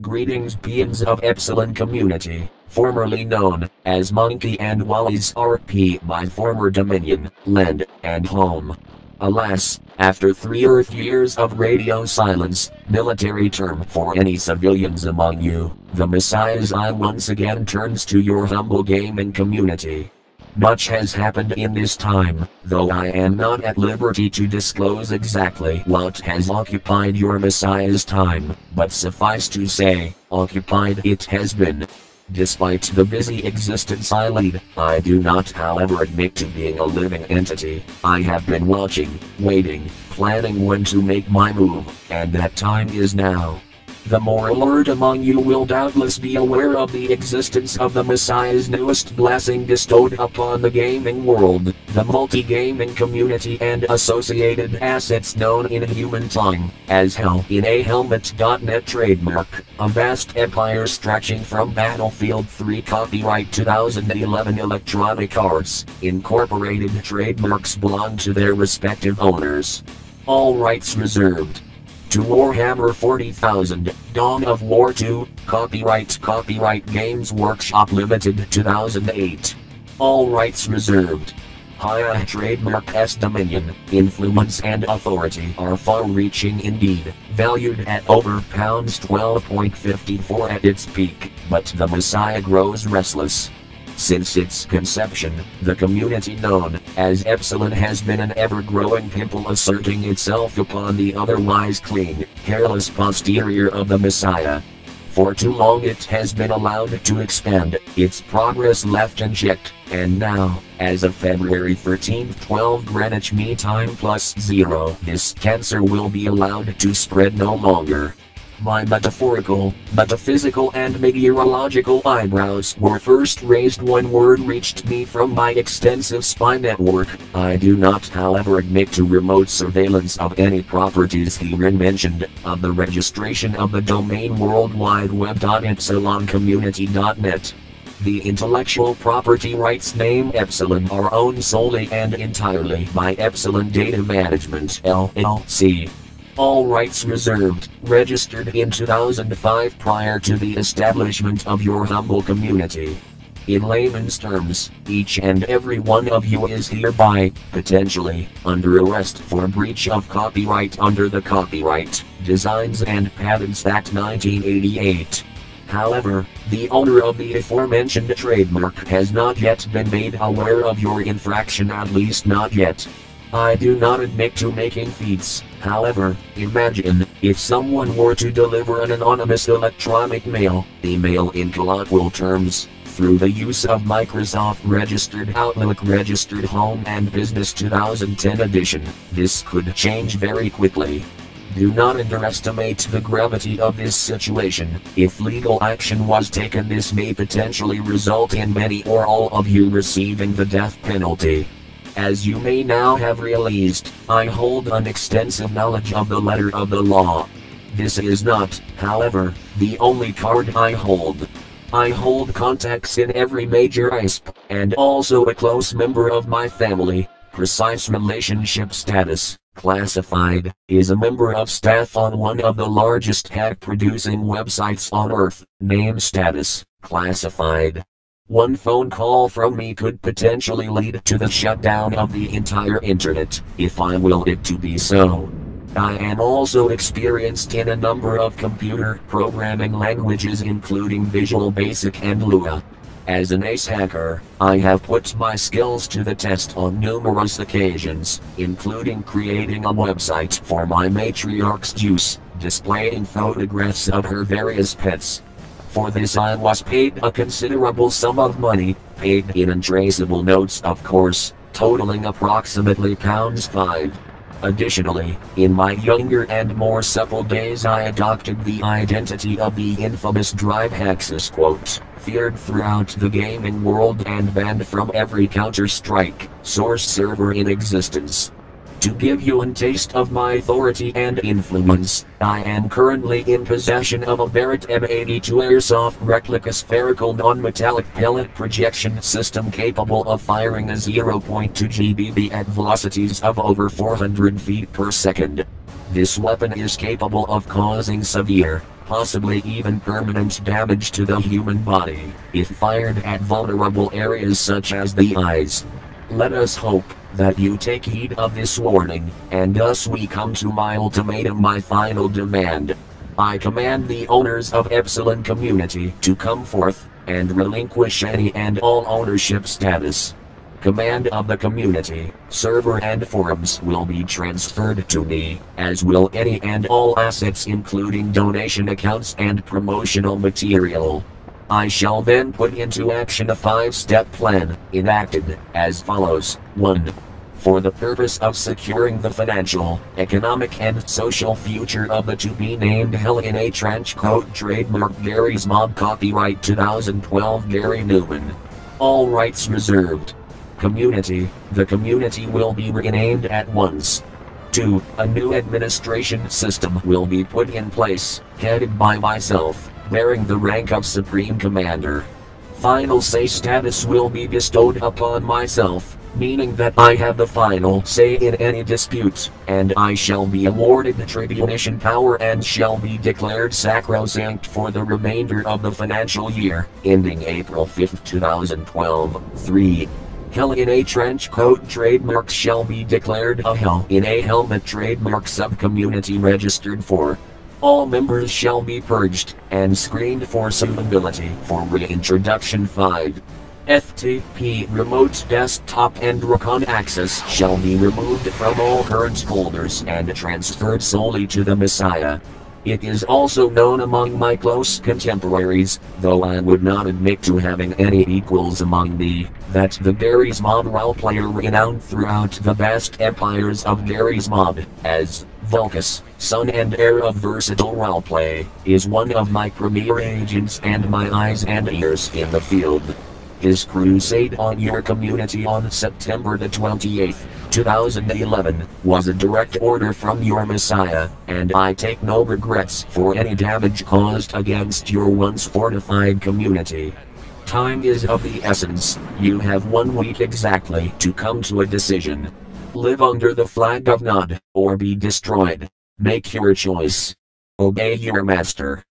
Greetings beings of Epsilon community, formerly known as Monkey and Wally's RP, my former dominion, land, and home. Alas, after 3 Earth years of radio silence, military term for any civilians among you, the Messiah's eye once again turns to your humble gaming community. Much has happened in this time, though I am not at liberty to disclose exactly what has occupied your Messiah's time, but suffice to say, occupied it has been. Despite the busy existence I lead, I do not however admit to being a living entity. I have been watching, waiting, planning when to make my move, and that time is now. The more alert among you will doubtless be aware of the existence of the Messiah's newest blessing bestowed upon the gaming world, the multi-gaming community and associated assets known in human tongue as HIAH in a helmet.net trademark, a vast empire stretching from Battlefield 3 copyright 2011 Electronic Arts, Incorporated trademarks belong to their respective owners. All rights reserved. To Warhammer 40,000, Dawn of War 2, Copyright Games Workshop Limited 2008. All rights reserved. HIAH trademark S dominion, influence and authority are far-reaching indeed, valued at over £12.54 at its peak, but the Messiah grows restless. Since its conception, the community known as Epsilon has been an ever-growing pimple asserting itself upon the otherwise clean, careless posterior of the Messiah. For too long it has been allowed to expand, its progress left unchecked, and now, as of February 13, 12 Greenwich Mean Time +0, this cancer will be allowed to spread no longer. My metaphorical, metaphysical and meteorological eyebrows were first raised when word reached me from my extensive spy network. I do not however admit to remote surveillance of any properties herein mentioned, of the registration of the domain worldwideweb.epsiloncommunity.net. The intellectual property rights name Epsilon are owned solely and entirely by Epsilon Data Management LLC. All rights reserved, registered in 2005 prior to the establishment of your humble community. In layman's terms, each and every one of you is hereby, potentially, under arrest for breach of copyright under the Copyright, Designs and Patents Act 1988. However, the owner of the aforementioned trademark has not yet been made aware of your infraction, at least not yet. I do not admit to making feats, however, imagine if someone were to deliver an anonymous electronic mail, email in colloquial terms, through the use of Microsoft Registered Outlook Registered Home and Business 2010 edition. This could change very quickly. Do not underestimate the gravity of this situation. If legal action was taken, this may potentially result in many or all of you receiving the death penalty. As you may now have realized, I hold an extensive knowledge of the letter of the law. This is not, however, the only card I hold. I hold contacts in every major ISP, and also a close member of my family, precise relationship status, classified, is a member of staff on one of the largest hack-producing websites on Earth, name status, classified. One phone call from me could potentially lead to the shutdown of the entire internet, if I will it to be so. I am also experienced in a number of computer programming languages including Visual Basic and Lua. As an ace hacker, I have put my skills to the test on numerous occasions, including creating a website for my matriarch's use, displaying photographs of her various pets. For this I was paid a considerable sum of money, paid in untraceable notes of course, totaling approximately £5. Additionally, in my younger and more supple days I adopted the identity of the infamous Drive Haxus quote, feared throughout the gaming world and banned from every Counter-Strike source server in existence. To give you a taste of my authority and influence, I am currently in possession of a Barrett M82 airsoft replica spherical non-metallic pellet projection system capable of firing a 0.2 GBB at velocities of over 400 feet per second. This weapon is capable of causing severe, possibly even permanent damage to the human body, if fired at vulnerable areas such as the eyes. Let us hope that you take heed of this warning, and thus we come to my ultimatum, my final demand. I command the owners of Epsilon community to come forth, and relinquish any and all ownership status. Command of the community, server and forums will be transferred to me, as will any and all assets including donation accounts and promotional material. I shall then put into action a 5-step plan, enacted as follows. 1. For the purpose of securing the financial, economic and social future of the to-be-named HIAH trench coat trademark Gary's Mob copyright 2012 Gary Newman. All rights reserved. Community, the community will be renamed at once. 2. A new administration system will be put in place, headed by myself, bearing the rank of Supreme Commander. Final say status will be bestowed upon myself, meaning that I have the final say in any dispute, and I shall be awarded tribunation power and shall be declared sacrosanct for the remainder of the financial year, ending April 5, 2012. 3. HIAH trench coat trademarks shall be declared a HIAH helmet trademark sub-community registered for. All members shall be purged and screened for suitability for reintroduction. 5. FTP remote desktop and recon access shall be removed from all current holders and transferred solely to the Messiah. It is also known among my close contemporaries, though I would not admit to having any equals among me, that the Gary's Mob roleplayer renowned throughout the vast empires of Gary's Mob, as Vulcus, son and heir of versatile roleplay, is one of my premier agents and my eyes and ears in the field. His crusade on your community on September the 28th, 2011, was a direct order from your Messiah, and I take no regrets for any damage caused against your once fortified community. Time is of the essence. You have 1 week exactly to come to a decision. Live under the flag of Nod, or be destroyed. Make your choice. Obey your master.